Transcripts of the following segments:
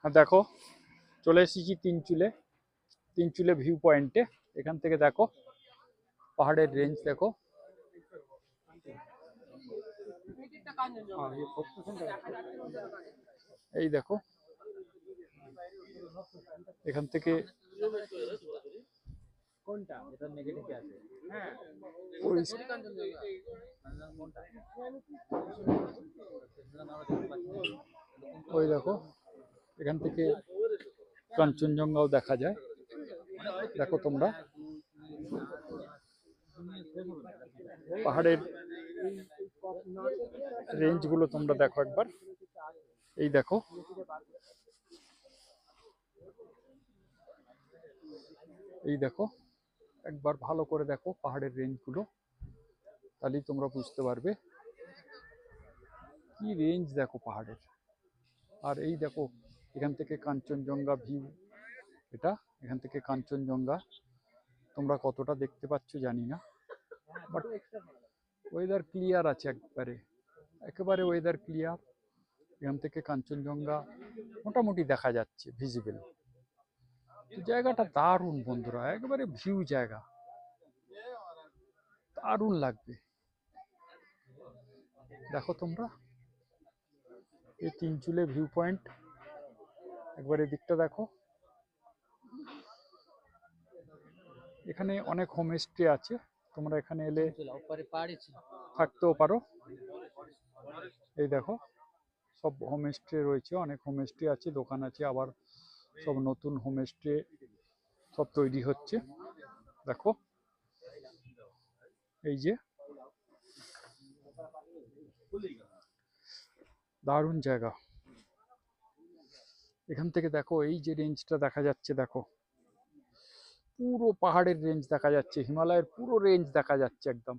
দেখো চলে এসেছি তিনচুলে ভিউ পয়েন্টে। এখান থেকে দেখো পাহাড়ের রেঞ্জ দেখো। এই দেখো এখান থেকে ওই দেখো এখান থেকে কাঞ্চনজঙ্ঘাও দেখা যায়। দেখো তোমরা পাহাড়ের রেঞ্জ গুলো তোমরা দেখো একবার। এই দেখো একবার ভালো করে দেখো পাহাড়ের রেঞ্জ গুলো, তাহলেই তোমরা বুঝতে পারবে কি রেঞ্জ দেখো পাহাড়ের। আর এই দেখো এখান থেকে কাঞ্চনজঙ্ঘা ভিউ, এখান থেকে কাঞ্চনজঙ্ঘা তোমরা কতটা দেখতে পাচ্ছ জানি না, বাট ওয়েদার ক্লিয়ার আছে একেবারে ওয়েদার ক্লিয়ার। এখান থেকে কাঞ্চনজঙ্ঘা মোটামুটি দেখা যাচ্ছে ভিজিবল। জায়গাটা দারুণ বন্ধুরা, একেবারে ভিউ জায়গা, দারুণ লাগবে। দেখো তোমরা এই তিনচুলে ভিউ পয়েন্ট, একবার এদিকটা দেখো। এখানে অনেক হোমস্টে আছে, তোমরা এখানে এলে থাকতেও পারো। এই দেখো সব হোমস্টে রয়েছে, অনেক হোমস্টে আছে, দোকান আছে, আবার সব নতুন হোমস্টে সব তৈরি হচ্ছে। দেখো এই যে দারুণ জায়গা। এখান থেকে দেখো এই যে রেঞ্জটা দেখা যাচ্ছে, দেখো পুরো পাহাড়ের রেঞ্জ দেখা যাচ্ছে, হিমালয়ের পুরো রেঞ্জ দেখা যাচ্ছে একদম।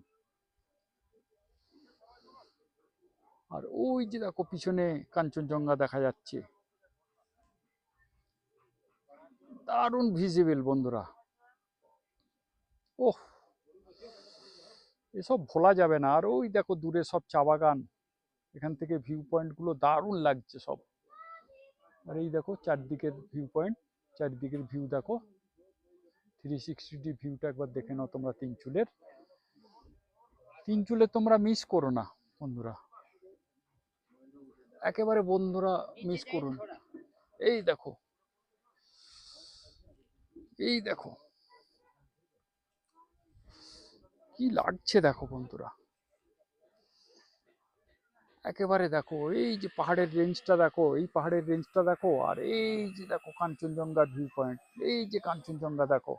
আর ওই যে দেখো পিছনে কাঞ্চনজঙ্ঘা দেখা যাচ্ছে, দারুণ ভিজিবল বন্ধুরা। ওহ, এসব ভোলা যাবে না। আর ওই দেখো দূরে সব চা বাগান, এখান থেকে ভিউ পয়েন্ট গুলো দারুণ লাগছে সব। আর এই দেখো চারদিকের ভিউ পয়েন্ট, চারদিকের ভিউ দেখো 360 ভিউটা একবার দেখে নাও তোমরা। তিনচুলে তোমরা মিস করো না বন্ধুরা, একেবারে বন্ধুরা মিস করুন। এই দেখো কি লাগছে দেখো বন্ধুরা, একেবারে দেখো এই যে পাহাড়ের রেঞ্জটা দেখো, এই পাহাড়ের রেঞ্জটা দেখো। আর এই যে দেখো কাঞ্চনজঙ্ঘার ভিউ পয়েন্ট, এই যে কাঞ্চনজঙ্ঘা দেখো,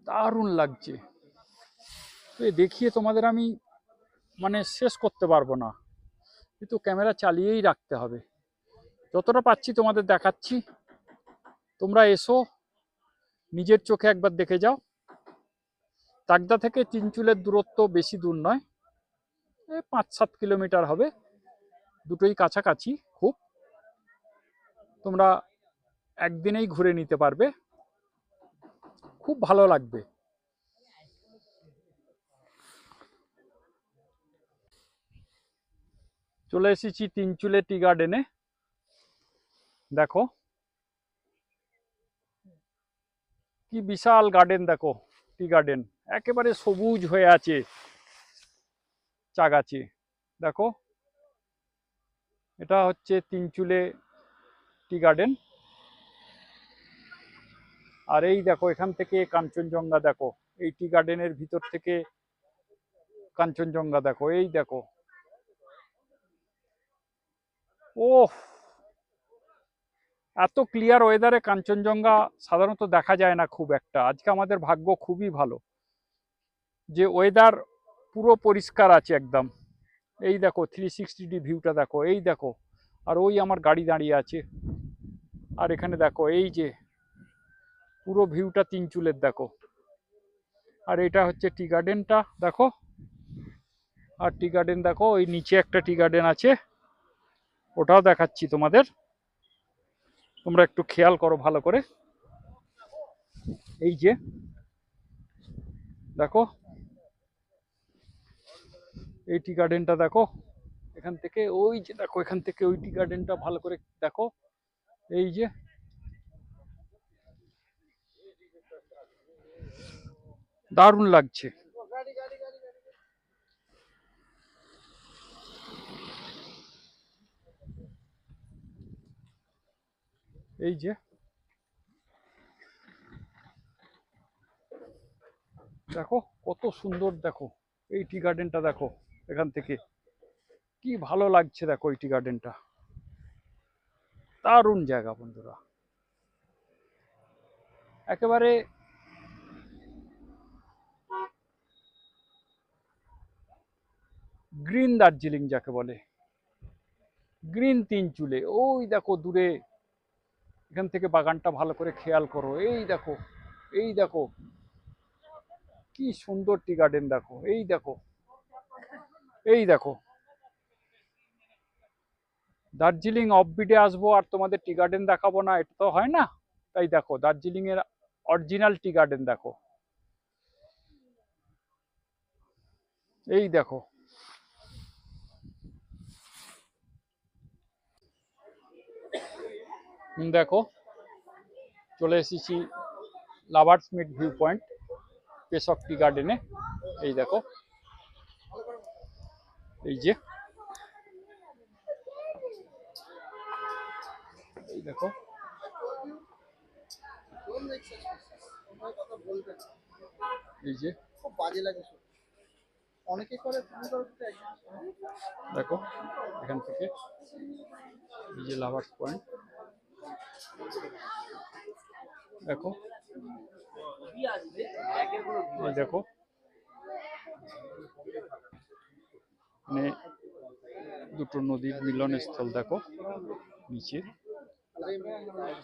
দারুণ লাগছে। তো দেখিয়ে তোমাদের আমি মানে শেষ করতে পারবো না, কিন্তু ক্যামেরা চালিয়েই রাখতে হবে। যতটা পাচ্ছি তোমাদের দেখাচ্ছি, তোমরা এসো নিজের চোখে একবার দেখে যাও। তাকদা থেকে তিনচুলের দূরত্ব বেশি দূর নয়, 5-7 কিলোমিটার হবে, দুটোই কাছাকাছি খুব। তোমরা একদিনেই ঘুরে নিতে পারবে, খুব ভালো লাগবে। চলে এসেছি তিনচুলে টি গার্ডেনে। দেখো কি বিশাল গার্ডেন, দেখো টি গার্ডেন একেবারে সবুজ হয়ে আছে চা গাছে। দেখো এটা হচ্ছে তিনচুলে টি গার্ডেন। আর এই দেখো এখান থেকে কাঞ্চনজঙ্ঘা দেখো, এই টি গার্ডেনের ভিতর থেকে কাঞ্চনজঙ্ঘা দেখো। এই দেখো, ওহ, এত ক্লিয়ার ওয়েদারে কাঞ্চনজঙ্ঘা সাধারণত দেখা যায় না খুব একটা। আজকে আমাদের ভাগ্য খুবই ভালো যে ওয়েদার পুরো পরিষ্কার আছে একদম। এই দেখো 360 ভিউটা দেখো, এই দেখো। আর ওই আমার গাড়ি দাঁড়িয়ে আছে, আর এখানে দেখো এই যে পুরো ভিউটা তিনচুলের দেখো। আর এটা হচ্ছে টি গার্ডেনটা দেখো। আর টি গার্ডেন দেখো, ওই নিচে একটা টি গার্ডেন আছে, ওটাও দেখাচ্ছি তোমাদের, তোমরা একটু খেয়াল করো ভালো করে। এই যে দেখো এই টি গার্ডেনটা দেখো, এখান থেকে ওই যে দেখো, এখান থেকে ওই টি গার্ডেনটা ভালো করে দেখো, এই যে দারুণ লাগছে। এই যে দেখো কত সুন্দর, দেখো এই টি গার্ডেনটা দেখো, এখান থেকে কি ভালো লাগছে দেখো এই টি গার্ডেনটা, দারুণ জায়গা বন্ধুরা, একেবারে গ্রিন দার্জিলিং যাকে বলে, গ্রিন তিন চুলে। ওই দেখো দূরে, এখান থেকে বাগানটা ভালো করে খেয়াল করো, এই দেখো, এই দেখো কি সুন্দর টি গার্ডেন দেখো, এই দেখো, এই দেখো। দার্জিলিং অফবিডে আসবো আর তোমাদের টি গার্ডেন দেখাবো না, এটা তো হয় না। তাই দেখো দার্জিলিং এর অরিজিনাল টি গার্ডেন দেখো, এই দেখো। দেখো চলে এসেছি লাভার্স মিট ভিউ পয়েন্ট, পেসক টি গার্ডেনে। এই দেখো, এই যে, এই দেখো, এই যে খুব বাজে লাগে, অনেকে করে, দেখো এখান থেকে এই যে লাভার্স পয়েন্ট দেখো, এই দেখো মানে দুটো নদীর মিলনস্থল দেখো নিচে,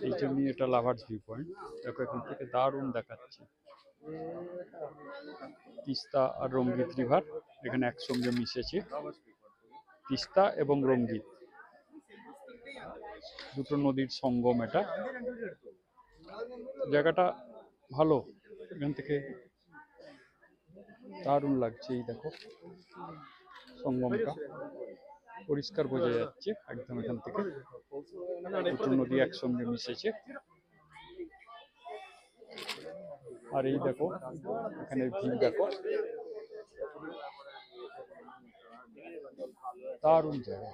এই জন্যই এটা লাভার্স ভিউ পয়েন্ট। দেখো এখান থেকে দারুণ দেখাচ্ছে তিস্তা আর রঙ্গিত রিভার এখানে একসঙ্গে মিশেছে, তিস্তা এবং রঙ্গিত দুটো নদীর সঙ্গম, এটা জায়গাটা ভালো, এখান থেকে দারুণ লাগছে। এই দেখো সঙ্গমটা পরিষ্কার বোঝা যাচ্ছে একদম, এখান থেকে দুটো নদী একসঙ্গে মিশেছে। আর এই দেখো এখানে ভিউ দেখো, দারুণ জায়গা।